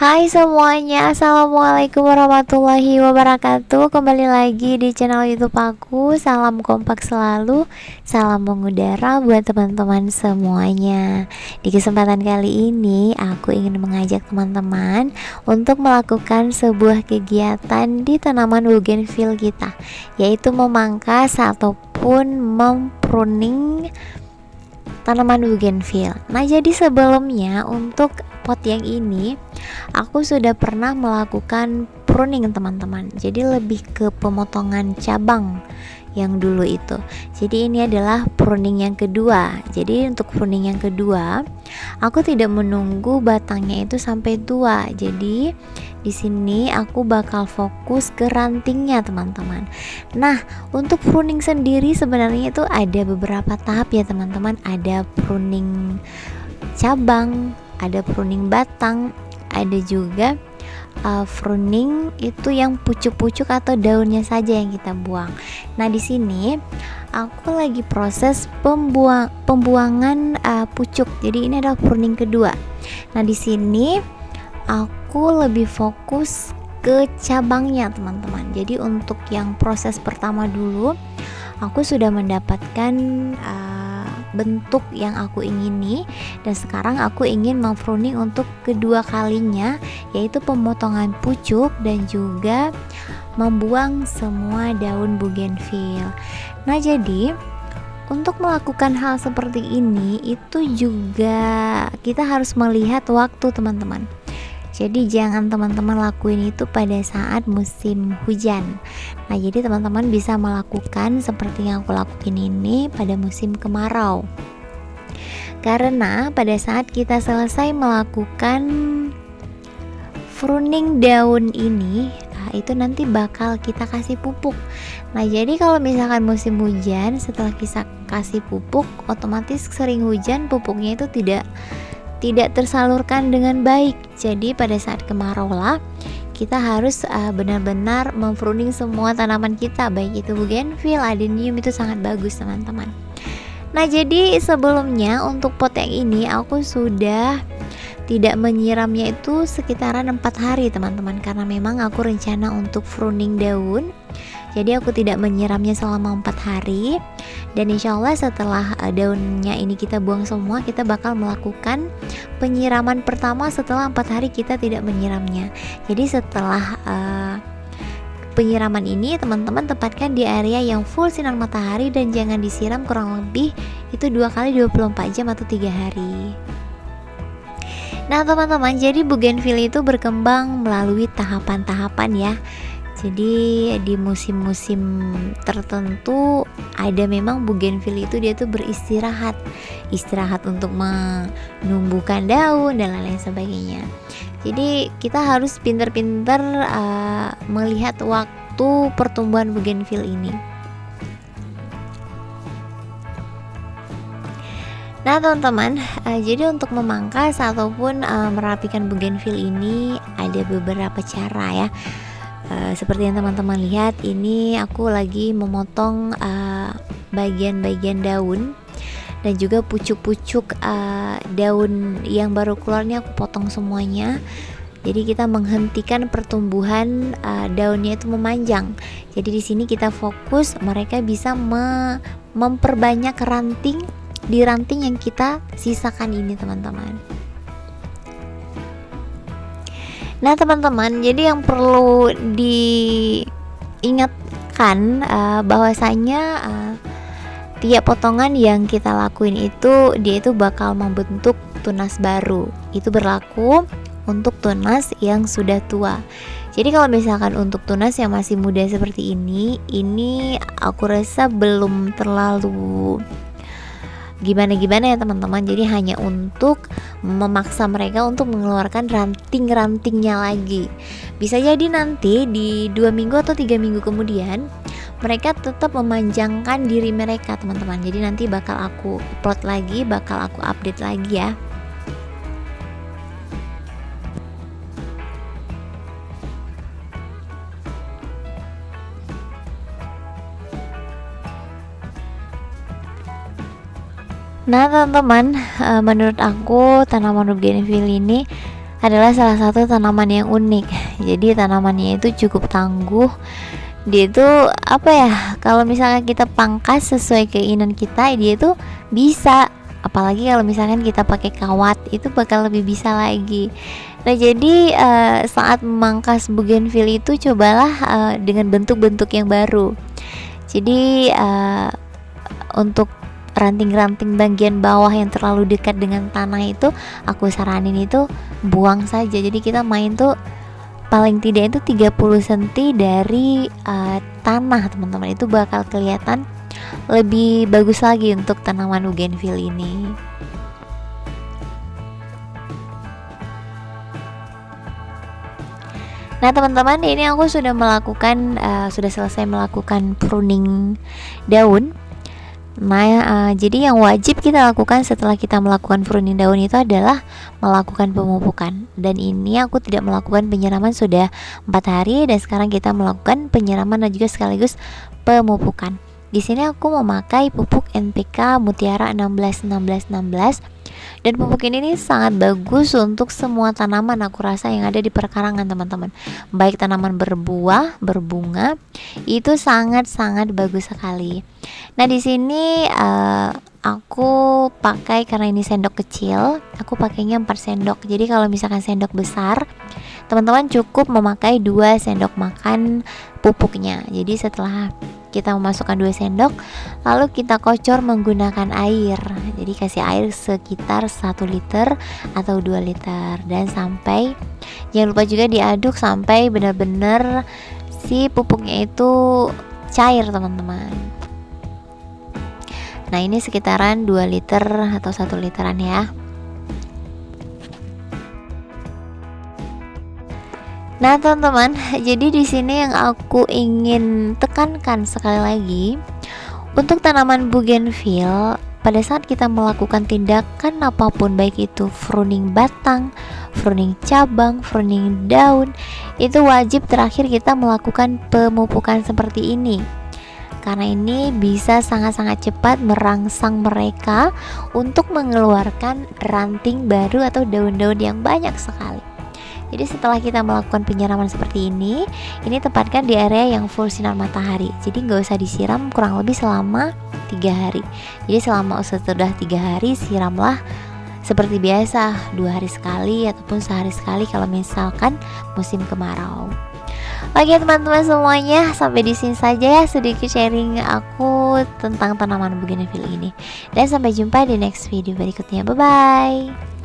Hai semuanya, Assalamualaikum warahmatullahi wabarakatuh. Kembali lagi di channel YouTube aku. Salam kompak selalu, salam mengudara buat teman-teman semuanya. Di kesempatan kali ini aku ingin mengajak teman-teman untuk melakukan sebuah kegiatan di tanaman bougainville kita, yaitu memangkas ataupun mempruning tanaman bougainville. Nah, jadi sebelumnya untuk pot yang ini aku sudah pernah melakukan pruning teman-teman. Jadi lebih ke pemotongan cabang yang dulu itu. Jadi ini adalah pruning yang kedua. Jadi untuk pruning yang kedua, aku tidak menunggu batangnya itu sampai tua. Jadi di sini aku bakal fokus ke rantingnya teman-teman. Nah, untuk pruning sendiri sebenarnya itu ada beberapa tahap ya teman-teman. Ada pruning cabang, ada pruning batang, ada juga pruning itu yang pucuk-pucuk atau daunnya saja yang kita buang. Nah, di sini aku lagi proses pembuangan pucuk. Jadi ini adalah pruning kedua. Nah, di sini aku lebih fokus ke cabangnya teman-teman. Jadi untuk yang proses pertama dulu aku sudah mendapatkan bentuk yang aku ingini, dan sekarang aku ingin mempruning untuk kedua kalinya, yaitu pemotongan pucuk dan juga membuang semua daun bougainville. Nah, jadi untuk melakukan hal seperti ini itu juga kita harus melihat waktu teman-teman. Jadi jangan teman-teman lakuin itu pada saat musim hujan. Nah, jadi teman-teman bisa melakukan seperti yang aku lakuin ini pada musim kemarau. Karena pada saat kita selesai melakukan pruning daun ini, itu nanti bakal kita kasih pupuk. Nah, jadi kalau misalkan musim hujan, setelah kita kasih pupuk, otomatis sering hujan, pupuknya itu tidak tersalurkan dengan baik. Jadi pada saat kemarau lah kita harus benar-benar mempruning semua tanaman kita, baik itu bougainville, adenium, itu sangat bagus teman-teman. Nah, jadi sebelumnya untuk pot yang ini aku sudah tidak menyiramnya itu sekitaran 4 hari teman-teman, karena memang aku rencana untuk pruning daun. Jadi aku tidak menyiramnya selama 4 hari. Dan insya Allah setelah daunnya ini kita buang semua, kita bakal melakukan penyiraman pertama setelah 4 hari kita tidak menyiramnya. Jadi setelah penyiraman ini teman-teman tempatkan di area yang full sinar matahari dan jangan disiram kurang lebih itu 2 kali 24 jam atau 3 hari. Nah teman-teman, jadi bougainville itu berkembang melalui tahapan-tahapan ya. Jadi di musim-musim tertentu ada memang bougainville itu dia tuh beristirahat untuk menumbuhkan daun dan lain-lain sebagainya. Jadi kita harus pintar-pintar melihat waktu pertumbuhan bougainville ini. Nah teman-teman, jadi untuk memangkas ataupun merapikan bougainville ini ada beberapa cara ya. Seperti yang teman-teman lihat, ini aku lagi memotong bagian-bagian daun dan juga pucuk-pucuk daun yang baru keluarnya aku potong semuanya. Jadi kita menghentikan pertumbuhan daunnya itu memanjang. Jadi di sini kita fokus mereka bisa memperbanyak ranting di ranting yang kita sisakan ini teman-teman. Nah teman-teman, jadi yang perlu diingatkan bahwasanya tiap potongan yang kita lakuin itu dia itu bakal membentuk tunas baru. Itu berlaku untuk tunas yang sudah tua. Jadi kalau misalkan untuk tunas yang masih muda seperti ini aku rasa belum terlalu gimana-gimana ya teman-teman. Jadi hanya untuk memaksa mereka untuk mengeluarkan ranting-rantingnya lagi. Bisa jadi nanti di 2 minggu atau 3 minggu kemudian mereka tetap memanjangkan diri mereka teman-teman. Jadi nanti bakal aku upload lagi, bakal aku update lagi ya. Nah teman-teman, menurut aku tanaman bougainville ini adalah salah satu tanaman yang unik. Jadi tanamannya itu cukup tangguh. Dia itu apa ya? Kalau misalnya kita pangkas sesuai keinginan kita, dia itu bisa. Apalagi kalau misalkan kita pakai kawat, itu bakal lebih bisa lagi. Nah, jadi saat memangkas bougainville itu cobalah dengan bentuk-bentuk yang baru. Jadi untuk ranting-ranting bagian bawah yang terlalu dekat dengan tanah itu aku saranin itu buang saja. Jadi kita main tuh paling tidak itu 30 cm dari tanah, teman-teman. Itu bakal kelihatan lebih bagus lagi untuk tanaman bougainville ini. Nah, teman-teman, ini aku sudah selesai melakukan pruning daun. Nah, jadi yang wajib kita lakukan setelah kita melakukan pruning daun itu adalah melakukan pemupukan. Dan ini aku tidak melakukan penyiraman sudah 4 hari, dan sekarang kita melakukan penyiraman dan juga sekaligus pemupukan. Di sini aku memakai pupuk NPK Mutiara 16 dan pupuk ini sangat bagus untuk semua tanaman, aku rasa, yang ada di perkarangan, teman-teman. Baik tanaman berbuah, berbunga, itu sangat-sangat bagus sekali. Nah, di sini aku pakai, karena ini sendok kecil, aku pakainya 4 sendok. Jadi kalau misalkan sendok besar, teman-teman cukup memakai 2 sendok makan pupuknya. Jadi setelah kita memasukkan 2 sendok, lalu kita kocor menggunakan air. Jadi kasih air sekitar 1 liter atau 2 liter, dan jangan lupa juga diaduk sampai benar-benar si pupuknya itu cair, teman-teman. Nah, ini sekitaran 2 liter atau 1 literan ya. Nah, teman-teman, jadi di sini yang aku ingin tekankan sekali lagi, untuk tanaman bougainville, pada saat kita melakukan tindakan apapun, baik itu pruning batang, pruning cabang, pruning daun, itu wajib terakhir kita melakukan pemupukan seperti ini. Karena ini bisa sangat-sangat cepat merangsang mereka untuk mengeluarkan ranting baru atau daun-daun yang banyak sekali. Jadi setelah kita melakukan penyiraman seperti ini tempatkan di area yang full sinar matahari. Jadi nggak usah disiram kurang lebih selama 3 hari. Jadi setelah 3 hari, siramlah seperti biasa, 2 hari sekali ataupun sehari sekali kalau misalkan musim kemarau. Oke, teman-teman semuanya, sampai di sini saja ya sedikit sharing aku tentang tanaman bougainville ini. Dan sampai jumpa di next video berikutnya. Bye bye.